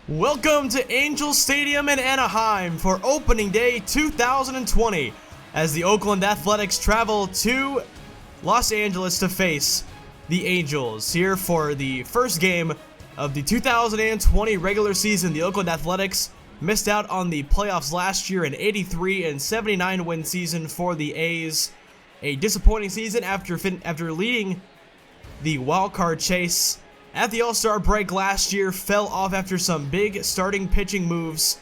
Welcome to Angel Stadium in Anaheim for opening day 2020 as the Oakland Athletics travel to Los Angeles to face the Angels. Here for the first game of the 2020 regular season, the Oakland Athletics missed out on the playoffs last year, an 83-79 win season for the A's. A disappointing season after leading the wildcard chase at the All-Star break last year, fell off after some big starting pitching moves.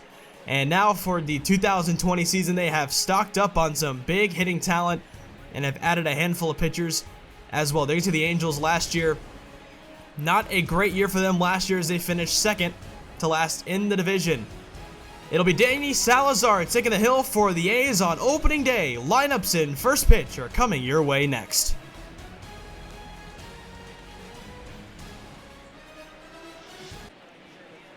And now for the 2020 season, they have stocked up on some big hitting talent and have added a handful of pitchers as well. There's to the Angels last year. Not a great year for them last year as they finished second to last in the division. It'll be Danny Salazar taking the hill for the A's on opening day. Lineups and first pitch are coming your way next.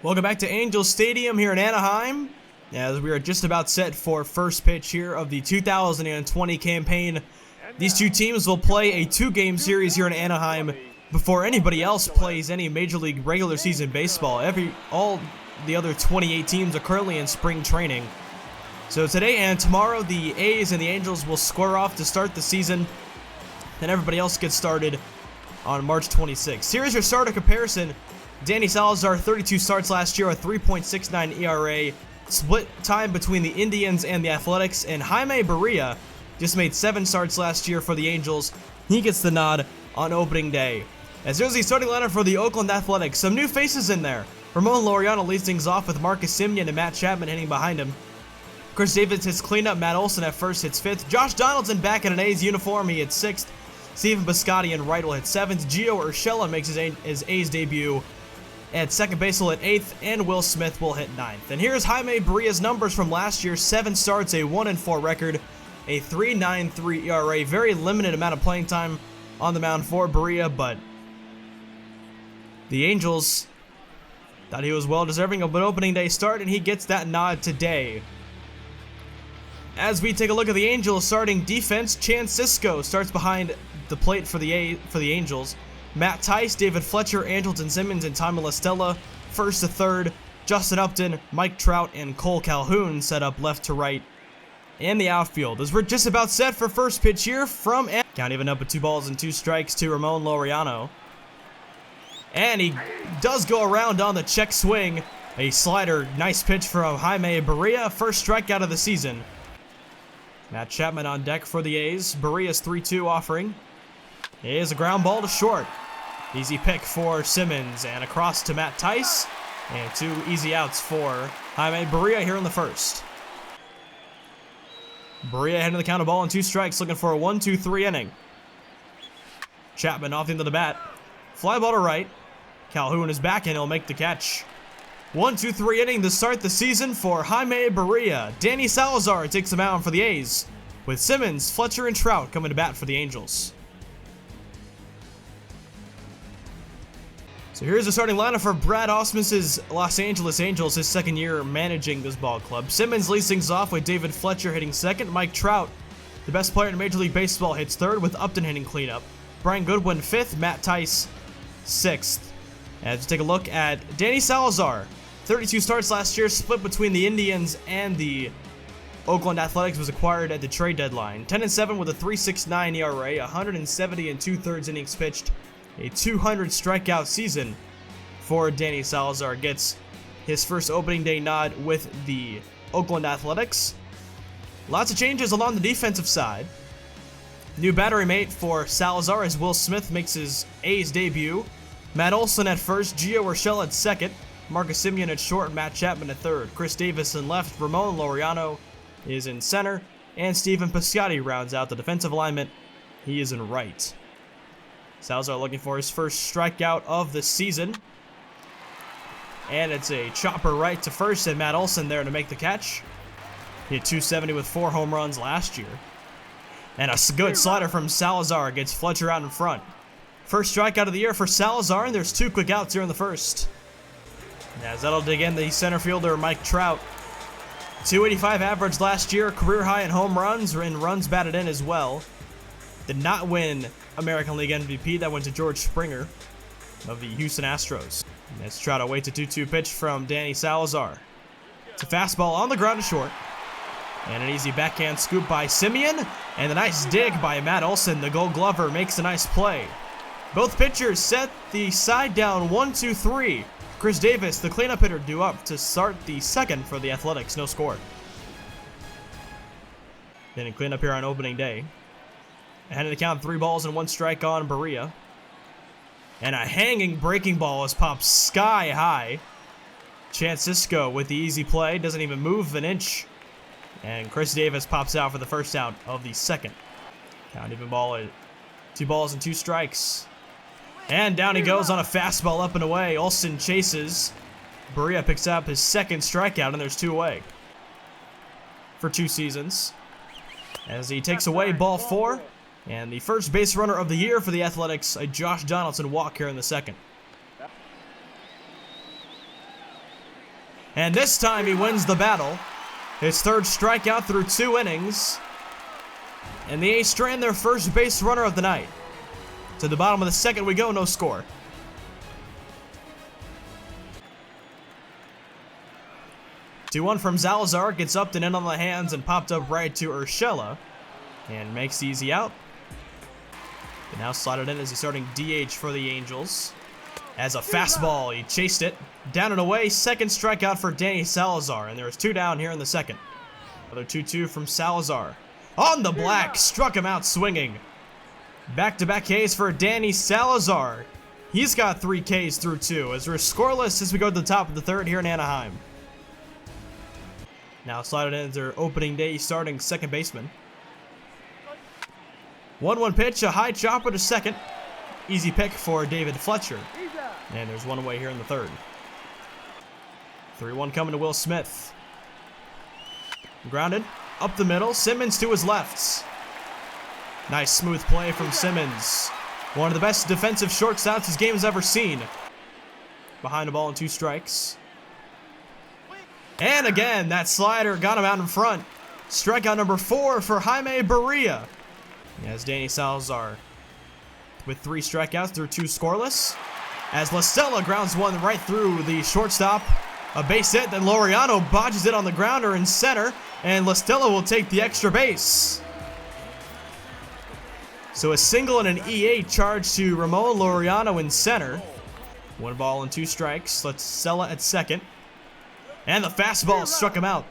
Welcome back to Angel Stadium here in Anaheim, as we are just about set for first pitch here of the 2020 campaign. These two teams will play a two-game series here in Anaheim before anybody else plays any Major League regular season baseball. All the other 28 teams are currently in spring training. So today and tomorrow, the A's and the Angels will square off to start the season, and everybody else gets started on March 26th. Here's your starter comparison. Danny Salazar, 32 starts last year, a 3.69 ERA. Split time between the Indians and the Athletics. And Jaime Barria just made 7 starts last year for the Angels. He gets the nod on opening day. As there's the starting lineup for the Oakland Athletics, some new faces in there. Ramon Laureano leads things off with Marcus Semien and Matt Chapman hitting behind him. Chris Davis hits cleanup. Matt Olson at first hits 5th. Josh Donaldson back in an A's uniform. He hits 6th. Steven Piscotty in right will hit 7th. Gio Urshela makes his A's debut at second base will hit 8th, and Will Smith will hit 9th. And here's Jaime Barria's numbers from last year. 7 starts, a 1-4 record, a 3.93 ERA. Very limited amount of playing time on the mound for Barria, but the Angels thought he was well deserving of an opening day start, and he gets that nod today. As we take a look at the Angels starting defense, Chance Sisco starts behind the plate for the Angels. Matt Tice, David Fletcher, Andrelton Simmons, and Tommy La Stella first to third. Justin Upton, Mike Trout, and Cole Calhoun set up left to right in the outfield. As we're just about set for first pitch here from count even up with 2 balls and 2 strikes to Ramon Laureano. And he does go around on the check swing. A slider, nice pitch from Jaime Barria, first strikeout of the season. Matt Chapman on deck for the A's. Barria's 3-2 offering. Here's a ground ball to short. Easy pick for Simmons, and across to Matt Tice, and 2 easy outs for Jaime Barria here in the first. Barria heading to the count of ball and 2 strikes, looking for a 1-2-3 inning. Chapman off into the bat. Fly ball to right. Calhoun is back and he'll make the catch. 1-2-3 inning to start the season for Jaime Barria. Danny Salazar takes the mound for the A's, with Simmons, Fletcher, and Trout coming to bat for the Angels. So here's the starting lineup for Brad Ausmus's Los Angeles Angels, his second year managing this ball club. Simmons leads things off with David Fletcher hitting second. Mike Trout, the best player in Major League Baseball, hits third with Upton hitting cleanup. Brian Goodwin 5th, Matt Tice 6th. As we take a look at Danny Salazar, 32 starts last year, split between the Indians and the Oakland Athletics, was acquired at the trade deadline. 10-7 with a 3.69 ERA, 170 2/3 innings pitched. A 200 strikeout season for Danny Salazar. Gets his first opening day nod with the Oakland Athletics. Lots of changes along the defensive side. New battery mate for Salazar as Will Smith makes his A's debut. Matt Olson at first, Gio Urshela at second, Marcus Semien at short, Matt Chapman at third. Chris Davis in left, Ramon Laureano is in center, and Steven Piscotty rounds out the defensive alignment. He is in right. Salazar looking for his first strikeout of the season. And it's a chopper right to first, and Matt Olson there to make the catch. He hit 270 with 4 home runs last year. And a good slider from Salazar gets Fletcher out in front. First strikeout of the year for Salazar, and there's 2 quick outs here in the first. As that'll dig in the center fielder, Mike Trout. 285 average last year, career high in home runs, and runs batted in as well. Did not win American League MVP. That went to George Springer of the Houston Astros. Let's try to wait to 2-2 pitch from Danny Salazar. It's a fastball on the ground to short. And an easy backhand scoop by Simeon. And a nice dig by Matt Olson. The Gold Glover makes a nice play. Both pitchers set the side down 1-2-3. Chris Davis, the cleanup hitter, due up to start the second for the Athletics. No score. Then a cleanup here on opening day. Ahead of the count, 3 balls and 1 strike on Berea. And a hanging breaking ball is popped sky high. Chance Cisco with the easy play. Doesn't even move an inch. And Chris Davis pops out for the first out of the second. Count even ball at 2 balls and 2 strikes. And down he goes on a fastball up and away. Olson chases. Berea picks up his second strikeout, and there's 2 away. For 2 seasons. As he takes away ball 4. And the first base runner of the year for the Athletics, a Josh Donaldson walk here in the second. And this time he wins the battle. His 3rd strikeout through 2 innings. And the A's strand their first base runner of the night. To the bottom of the second we go, no score. Two-1 from Salazar, gets up and in on the hands and popped up right to Urshela. And makes the easy out. And now slotted in as he's starting DH for the Angels. As a fastball, he chased it. Down and away, 2nd strikeout for Danny Salazar. And there's 2 down here in the second. Another 2-2 from Salazar. On the black, struck him out swinging. Back-to-back Ks for Danny Salazar. He's got 3 Ks through 2 as we're scoreless as we go to the top of the 3rd here in Anaheim. Now slotted in as their opening day starting second baseman. 1-1 pitch, a high chopper to second. Easy pick for David Fletcher. And there's 1 away here in the 3rd. 3-1 coming to Will Smith. Grounded, up the middle, Simmons to his left. Nice smooth play from Simmons. One of the best defensive shortstops this game has ever seen. Behind the ball and 2 strikes. And again, that slider got him out in front. Strikeout number 4 for Jaime Berea. As Danny Salazar with 3 strikeouts through 2 scoreless. As La Stella grounds one right through the shortstop. A base hit, then Laureano bodges it on the grounder in center. And La Stella will take the extra base. So a single and an E8 charge to Ramon Laureano in center. 1 ball and 2 strikes. La Stella at second. And the fastball struck him out.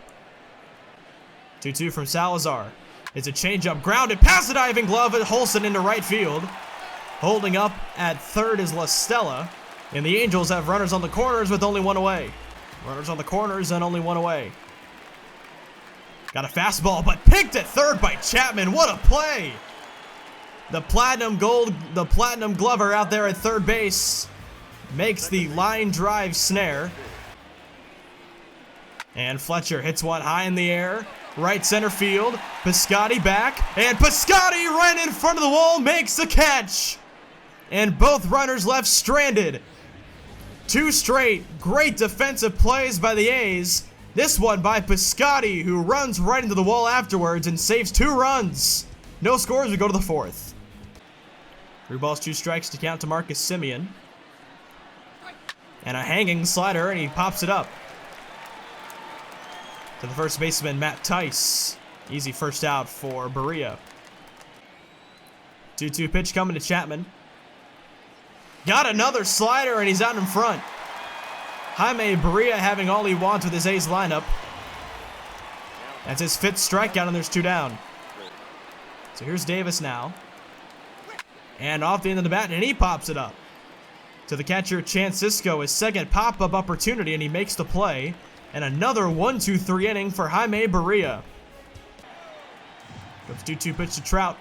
2-2 from Salazar. It's a changeup grounded past the diving glove at Holson into right field. Holding up at 3rd is La Stella. And the Angels have runners on the corners with only 1 away. Runners on the corners and only 1 away. Got a fastball, but picked at 3rd by Chapman. What a play! The Platinum Glover out there at 3rd base makes the line drive snare. And Fletcher hits one high in the air. Right center field. Piscotty back. And Piscotty right in front of the wall makes the catch. And both runners left stranded. 2 straight great defensive plays by the A's. This one by Piscotty, who runs right into the wall afterwards and saves 2 runs. No scores, we go to the 4th. 3 balls, 2 strikes to count to Marcus Simeon. And a hanging slider, and he pops it up. To the first baseman, Matt Tice. Easy first out for Berea. 2-2 pitch coming to Chapman. Got another slider, and he's out in front. Jaime Berea having all he wants with his A's lineup. That's his 5th strikeout, and there's 2 down. So here's Davis now. And off the end of the bat, and he pops it up. To the catcher, Chance Cisco, his 2nd pop-up opportunity, and he makes the play. And another 1-2-3 inning for Jaime Berea. Goes 2-2 pitch to Trout.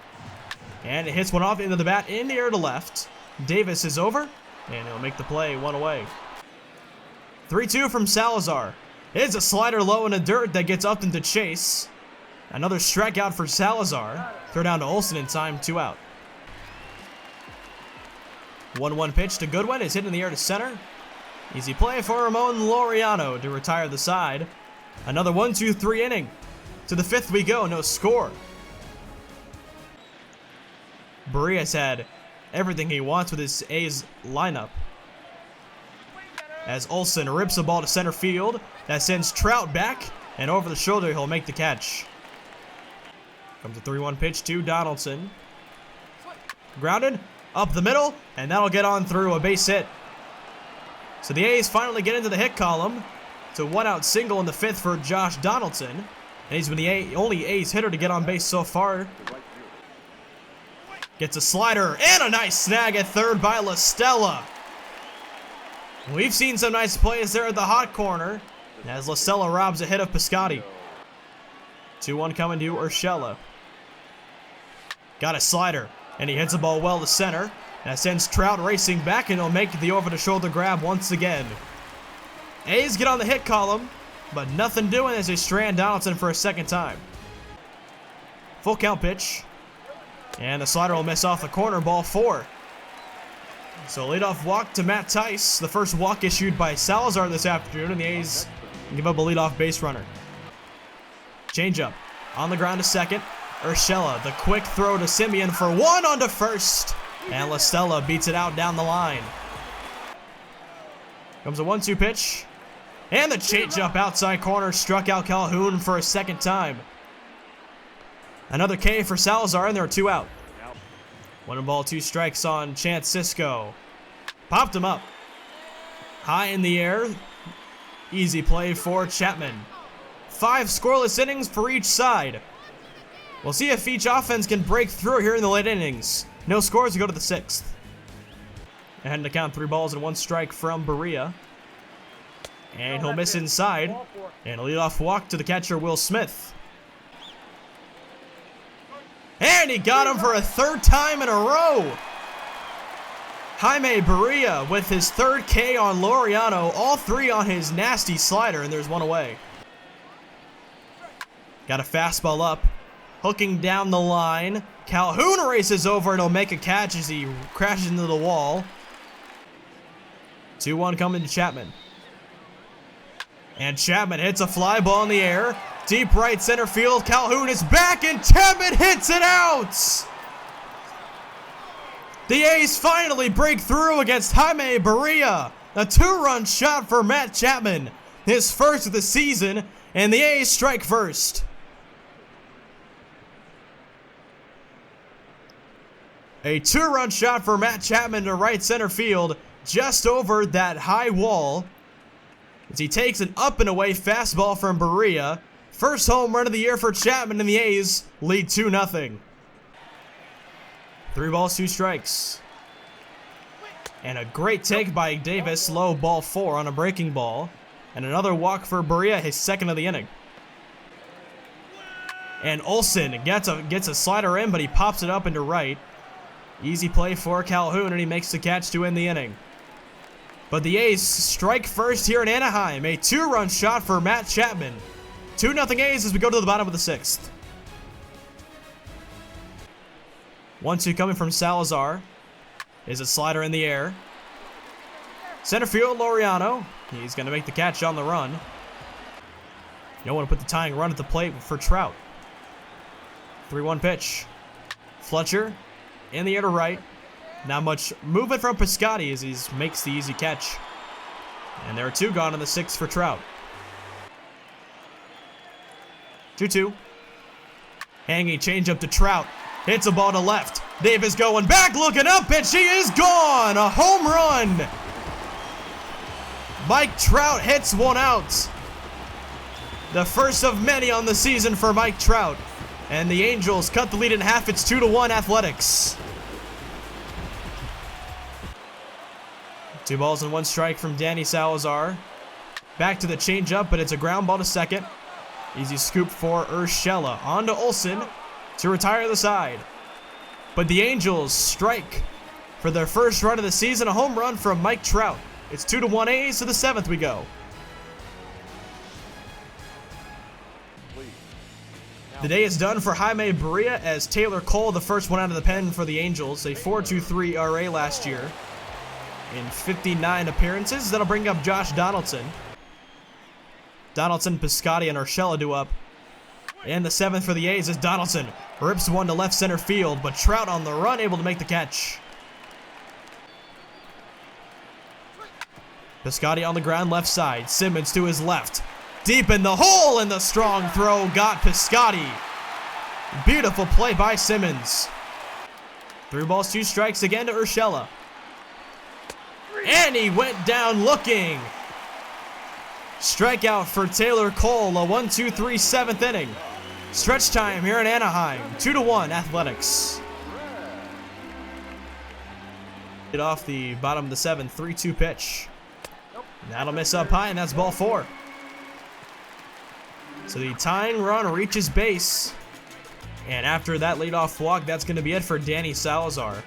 And it hits one off the end of the bat in the air to left. Davis is over, and he'll make the play 1 away. 3-2 from Salazar. It's a slider low in the dirt that gets up into chase. Another strikeout for Salazar. Throw down to Olson in time, 2 out. 1-1 pitch to Goodwin is hit in the air to center. Easy play for Ramon Laureano to retire the side. Another 1-2-3 inning. To the 5th we go, no score. Berea's had everything he wants with his A's lineup. as Olsen rips the ball to center field. That sends Trout back, and over the shoulder, he'll make the catch. Comes a 3-1 pitch to Donaldson. Grounded, up the middle, and that'll get on through a base hit. So the A's finally get into the hit column. It's a 1-out single in the 5th for Josh Donaldson. And he's been the only A's hitter to get on base so far. Gets a slider and a nice snag at third by La Stella. We've seen some nice plays there at the hot corner as La Stella robs a hit of Piscotty. 2-1 coming to Urshela. Got a slider, and he hits the ball well to center. That sends Trout racing back, and he'll make the over-the-shoulder grab once again. A's get on the hit column, but nothing doing as they strand Donaldson for a second time. Full count pitch. And the slider will miss off the corner, ball 4. So leadoff walk to Matt Tice, the first walk issued by Salazar this afternoon, and the A's give up a leadoff base runner. Changeup on the ground to second. Urshela, the quick throw to Simeon for 1 onto first. And La Stella beats it out down the line. Comes a 1-2 pitch. And the changeup outside corner struck out Calhoun for a second time. Another K for Salazar, and there are 2 out. 1-2 strikes on Chance Sisco. Popped him up. High in the air. Easy play for Chapman. 5 scoreless innings for each side. We'll see if each offense can break through here in the late innings. No scores, we go to the 6th. Ahead to count 3 balls and 1 strike from Berea. And he'll miss inside. And a leadoff walk to the catcher, Will Smith. And he got him for a 3rd time in a row. Jaime Berea with his 3rd K on Laureano, all 3 on his nasty slider, and there's 1 away. Got a fastball up, hooking down the line. Calhoun races over and he'll make a catch as he crashes into the wall. 2-1 coming to Chapman. And Chapman hits a fly ball in the air. Deep right center field. Calhoun is back and Chapman hits it out! The A's finally break through against Jaime Berea. A 2-run shot for Matt Chapman. His first of the season, and the A's strike first. A 2-run shot for Matt Chapman to right center field, just over that high wall. As he takes an up and away fastball from Berea. First home run of the year for Chapman, and the A's lead 2-0. 3 balls, 2 strikes. And a great take by Davis, low ball 4 on a breaking ball. And another walk for Berea, his 2nd of the inning. And Olsen gets a slider in, but he pops it up into right. Easy play for Calhoun, and he makes the catch to end the inning. But the A's strike first here in Anaheim. A 2-run shot for Matt Chapman. 2-0 A's as we go to the bottom of the 6th. 1-2 coming from Salazar. Is a slider in the air. Center field, Laureano. He's going to make the catch on the run. You don't want to put the tying run at the plate for Trout. 3-1 pitch. Fletcher in the air to right. Not much movement from Piscotty as he makes the easy catch. And there are 2 gone in the 6th for Trout. 2-2. Hanging changeup to Trout. Hits a ball to left. Davis going back, looking up, and she is gone! A home run! Mike Trout hits 1 out. The first of many on the season for Mike Trout. And the Angels cut the lead in half. It's 2-1 Athletics. 2 balls and 1 strike from Danny Salazar. Back to the changeup, but it's a ground ball to second. Easy scoop for Urshela. On to Olsen to retire the side. But the Angels strike for their first run of the season. A home run from Mike Trout. It's 2-1 A's. To the 7th we go. The day is done for Jaime Berea as Taylor Cole, the first one out of the pen for the Angels. A 4.23 ERA last year in 59 appearances. That'll bring up Josh Donaldson. Donaldson, Piscotty, and Urshela do up. And the 7th for the A's is Donaldson. Rips 1 to left center field, but Trout on the run, able to make the catch. Piscotty on the ground left side. Simmons to his left. Deep in the hole, and the strong throw got Piscotty. Beautiful play by Simmons. 3 balls, 2 strikes again to Urshela. And he went down looking. Strikeout for Taylor Cole, a 1-2-3 7th inning. Stretch time here in Anaheim, 2-1 Athletics. Get off the bottom of the 7th, 3-2 pitch. That'll miss up high, and that's ball 4. So the tying run reaches base. And after that leadoff walk, that's going to be it for Danny Salazar.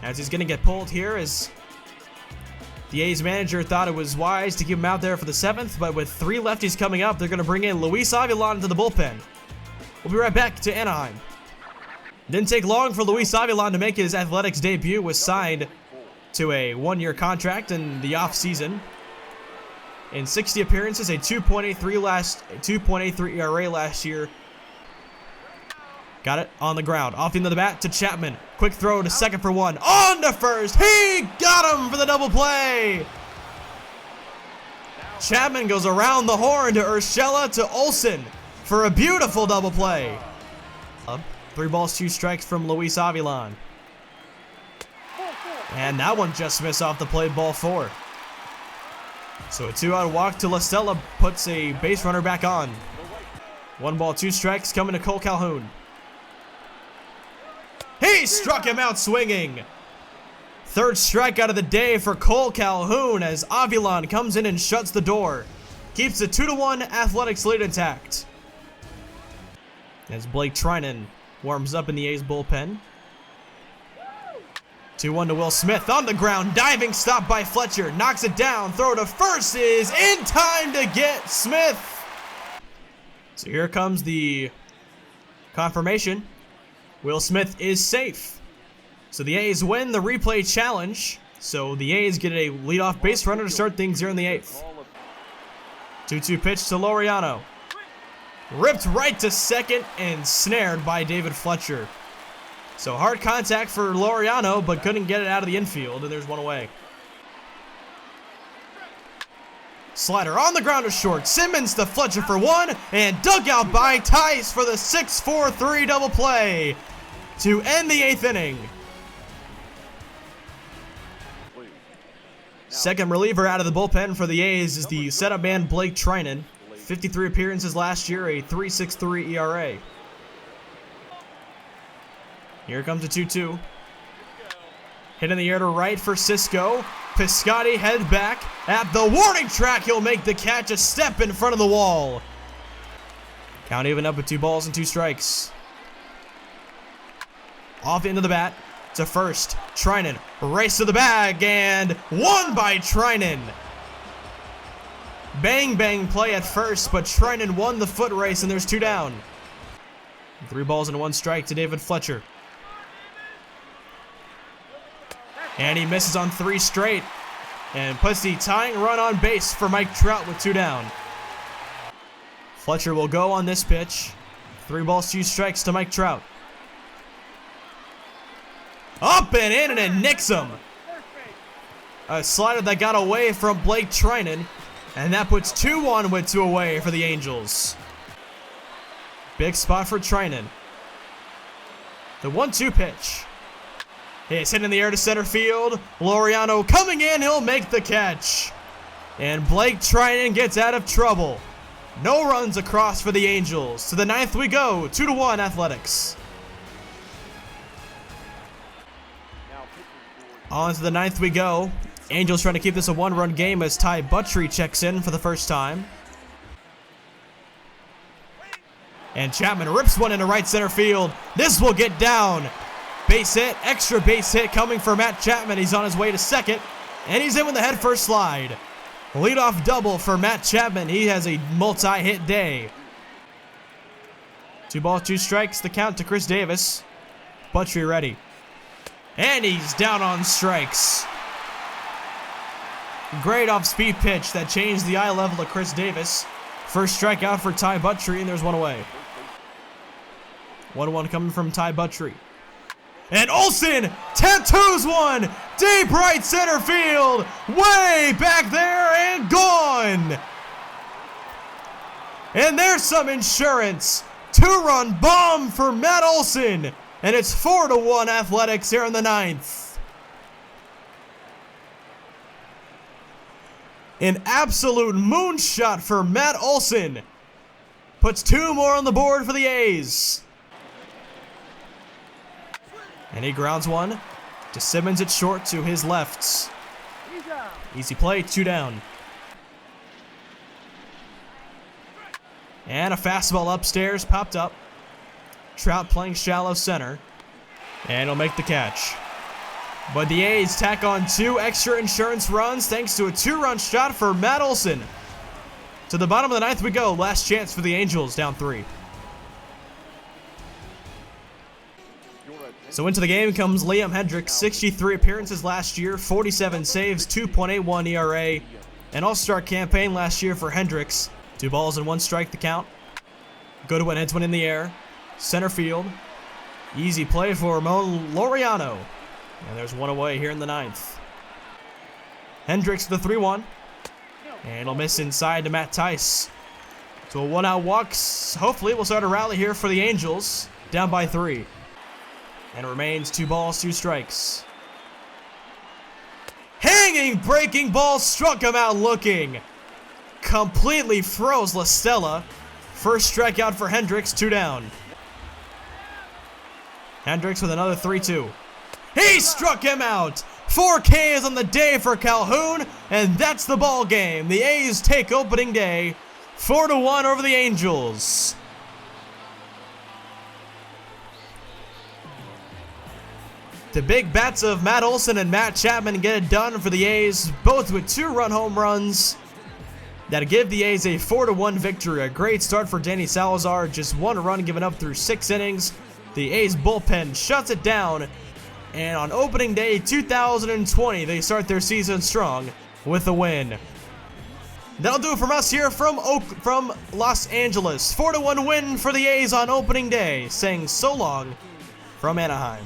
As he's going to get pulled here, as the A's manager thought it was wise to keep him out there for the 7th, but with 3 lefties coming up, they're going to bring in Luis Avilan into the bullpen. We'll be right back to Anaheim. Didn't take long for Luis Avilan to make his Athletics debut. Was signed to a 1-year contract in the offseason. In 60 appearances, a 2.83 ERA last year. Got it on the ground. Off the end of the bat to Chapman. Quick throw to second for 1. On to first. He got him for the double play. Chapman goes around the horn to Urshela to Olsen for a beautiful double play. 3 balls, 2 strikes from Luis Avilan. And that one just missed off the plate, ball 4. So a 2-out walk to La Stella puts a base runner back on. 1 ball, 2 strikes coming to Cole Calhoun. He struck him out swinging. 3rd strikeout of the day for Cole Calhoun as Avilan comes in and shuts the door. Keeps the 2-1 Athletics lead intact. As Blake Trinan warms up in the A's bullpen. 2-1 to Will Smith on the ground. Diving stop by Fletcher. Knocks it down. Throw to first is in time to get Smith. So here comes the confirmation. Will Smith is safe. So the A's win the replay challenge. So the A's get a leadoff base runner to start things here in the 8th. 2-2 pitch to Laureano. Ripped right to second and snared by David Fletcher. So hard contact for Laureano, but couldn't get it out of the infield, and there's 1 away. Slider on the ground to short. Simmons to Fletcher for 1, and dug out by Tice for the 6-4-3 double play to end the 8th inning. Second reliever out of the bullpen for the A's is the setup man Blake Trinan. 53 appearances last year, a 3.63 ERA. Here comes a 2-2. Hit in the air to right for Cisco. Piscotty head back at the warning track. He'll make the catch a step in front of the wall. Count even up with 2 balls and 2 strikes. Off into the bat to first. Trinan race to the bag and won by Trinan. Bang bang play at first, but Trinan won the foot race and there's 2 down. 3 balls and 1 strike to David Fletcher. And he misses on 3 straight and puts the tying run on base for Mike Trout with 2 down. Fletcher will go on this pitch. 3 balls, 2 strikes to Mike Trout. Up and in, and it nicks him. A slider that got away from Blake Trinan, and that puts 2-1 with 2 away for the Angels. Big spot for Trinan. The 1-2 pitch. It's hit in the air to center field. Laureano coming in, he'll make the catch. And Blake Trinan gets out of trouble. No runs across for the Angels. To the 9th we go, 2-1 Athletics. On to the 9th we go. Angels trying to keep this a 1-run game as Ty Buttrey checks in for the first time. And Chapman rips one into right center field. This will get down. Base hit, extra base hit coming for Matt Chapman. He's on his way to second, and he's in with the head first slide. Leadoff double for Matt Chapman. He has a multi-hit day. 2 balls, 2 strikes, the count to Chris Davis. Buttrey ready. And he's down on strikes. Great off-speed pitch that changed the eye level of Chris Davis. First strikeout for Ty Buttrey, and there's 1 away. 1-1 coming from Ty Buttrey. And Olsen tattoos one deep right center field. Way back there. And there's some insurance. 2-run bomb for Matt Olson. And it's 4-1 Athletics here in the 9th. An absolute moonshot for Matt Olson. Puts 2 more on the board for the A's. And he grounds one to Simmons at short to his left. Easy play, 2 down. And a fastball upstairs, popped up. Trout playing shallow center. And he'll make the catch. But the A's tack on 2 extra insurance runs thanks to a 2-run shot for Matt Olson. To the bottom of the 9th we go. Last chance for the Angels, down 3. So into the game comes Liam Hendriks. 63 appearances last year, 47 saves, 2.81 ERA. An all-star campaign last year for Hendriks. 2 balls and 1 strike to count. Good one, heads one in the air. Center field. Easy play for Ramon Laureano. And there's one away here in the 9th. Hendriks the 3-1. And he'll miss inside to Matt Tice. So a 1-out walk. Hopefully we'll start a rally here for the Angels. Down by 3. And it remains 2 balls, 2 strikes. Hanging breaking ball struck him out looking. Completely froze La Stella. First strikeout for Hendriks, 2 down. Hendriks with another 3-2. He struck him out. 4 Ks on the day for Calhoun, and that's the ball game. The A's take opening day 4-1 over the Angels. The big bats of Matt Olson and Matt Chapman get it done for the A's, both with 2-run home runs. That'll give the A's a 4-1 victory. A great start for Danny Salazar, just 1 run given up through 6 innings. The A's bullpen shuts it down, and on opening day 2020, they start their season strong with a win. That'll do it from us here from Los Angeles. 4-1 win for the A's on opening day, saying so long from Anaheim.